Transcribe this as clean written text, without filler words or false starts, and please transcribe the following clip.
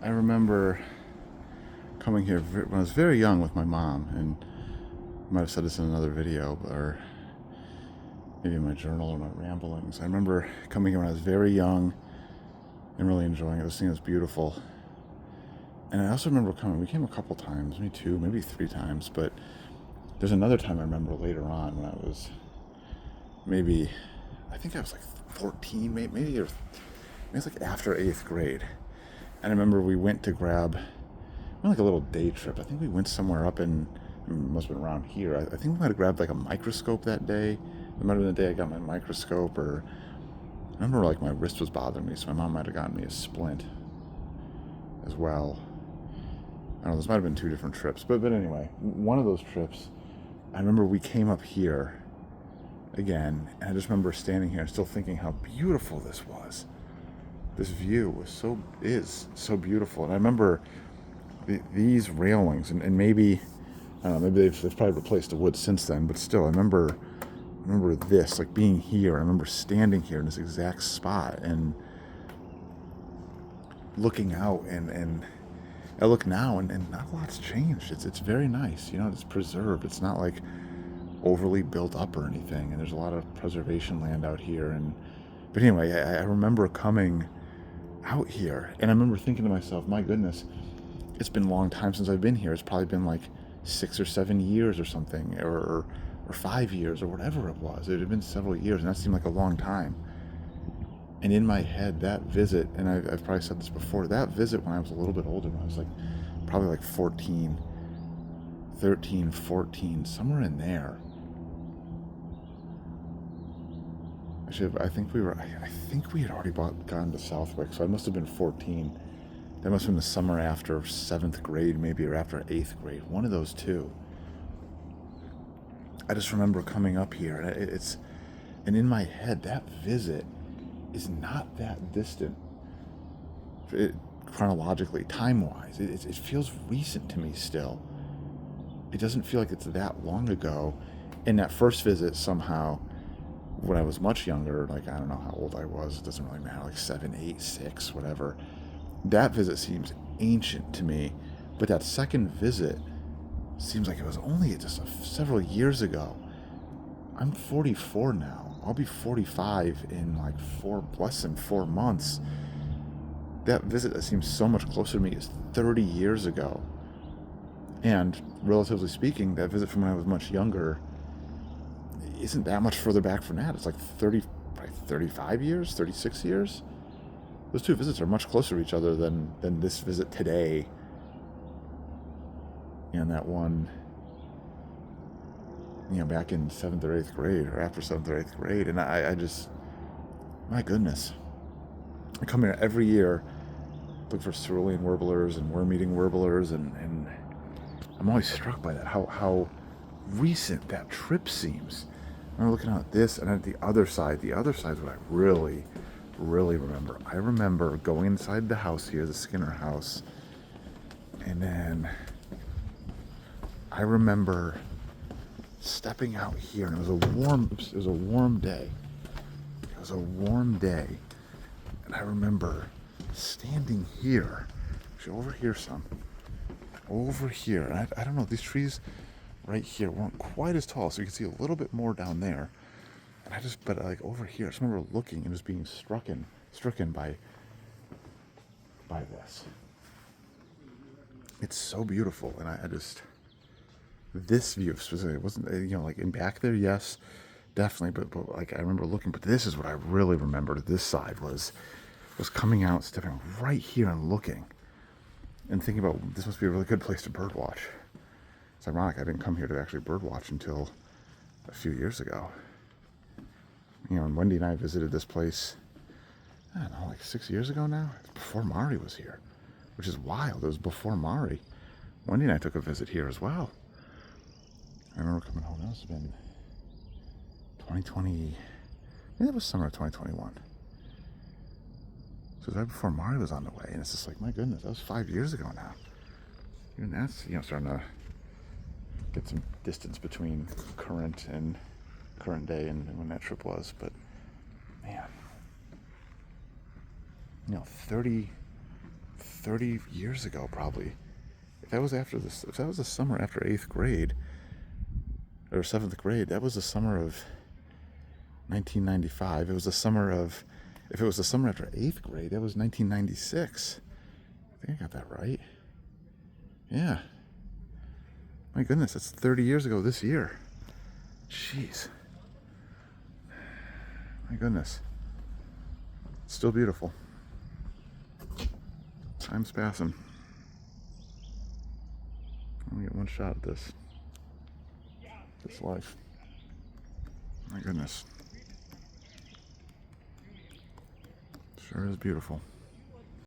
I remember coming here when I was very young with my mom, and I might have said this in another video, or maybe in my journal or my ramblings. I remember coming here when I was very young and really enjoying it. This thing was beautiful. And I also remember coming, we came a couple times, maybe two, maybe three times, but there's another time I remember later on when I was maybe, I think I was like 14, maybe it was like after 8th grade. And I remember we went to grab, like a little day trip. I think we went somewhere up in, it must have been around here. I think we might have grabbed like a microscope that day. It might have been the day I got my microscope, or I remember like my wrist was bothering me, so my mom might have gotten me a splint as well. I don't know, this might have been two different trips. But anyway, one of those trips, I remember we came up here again, and I just remember standing here and still thinking how beautiful this was. This view is so beautiful. And I remember these railings, and maybe, I don't know, maybe they've probably replaced the wood since then, but still, I remember this, like being here. I remember standing here in this exact spot and looking out, and I look now, and not a lot's changed. It's very nice, it's preserved. It's not like overly built up or anything, and there's a lot of preservation land out here. But anyway, I remember coming out here, and I remember thinking to myself, my goodness, it's been a long time since I've been here. It's probably been like 6 or 7 years or something, or 5 years, or whatever it was. It had been several years, and that seemed like a long time. And in my head, that visit, and I've probably said this before, that visit when I was a little bit older, when I was like probably like 14, 13, 14, somewhere in there. I think we had already gone to Southwick, so I must have been 14. That must have been the summer after 7th grade, maybe, or after 8th grade. One of those two. I just remember coming up here, and in my head, that visit is not that distant, chronologically, time-wise. It feels recent to me still. It doesn't feel like it's that long ago. And that first visit, somehow, when I was much younger, like, I don't know how old I was, it doesn't really matter, like 7, 8, 6, whatever, that visit seems ancient to me. But that second visit seems like it was only just several years ago. I'm 44 now. I'll be 45 in like less than 4 months. That visit that seems so much closer to me is 30 years ago. And relatively speaking, that visit from when I was much younger isn't that much further back from that. It's like 35 years, 36 years. Those two visits are much closer to each other than this visit today, and that one, back in 7th or 8th grade, or after 7th or 8th grade. And I just, my goodness, I come here every year, look for cerulean warblers and worm-eating warblers, and I'm always struck by that, how recent that trip seems. I'm looking at this, and at the other side is what I really, really remember. I remember going inside the house here, the Skinner house, and then I remember stepping out here, and it was a warm day. It was a warm day, and I remember standing here, actually over here, and I don't know, these trees right here weren't quite as tall, so you can see a little bit more down there. And but like over here, I just remember looking and just being stricken by this. It's so beautiful, and I just, this view specifically wasn't, like in back there, yes, definitely, but like I remember looking, but this is what I really remembered. This side was coming out, stepping right here and looking, and thinking about, this must be a really good place to birdwatch. It's ironic I didn't come here to actually birdwatch until a few years ago. And Wendy and I visited this place, I don't know, like 6 years ago now. It's before Mari was here, which is wild. It was before Mari. Wendy and I took a visit here as well. I remember coming home. That must have been 2020. Maybe that was summer of 2021. So it was right before Mari was on the way, and it's just like, my goodness, that was 5 years ago now. Even that's, starting to get some distance between current day and when that trip was. But man, 30 30 years ago, probably. If that was after this, if that was the summer after 8th grade, or 7th grade, that was the summer of 1995. It was the summer of, if it was the summer after 8th grade, that was 1996. I think I got that right. Yeah. My goodness, that's 30 years ago this year. Jeez. My goodness. Still beautiful. Time's passing. I only get one shot at this life. My goodness. Sure is beautiful.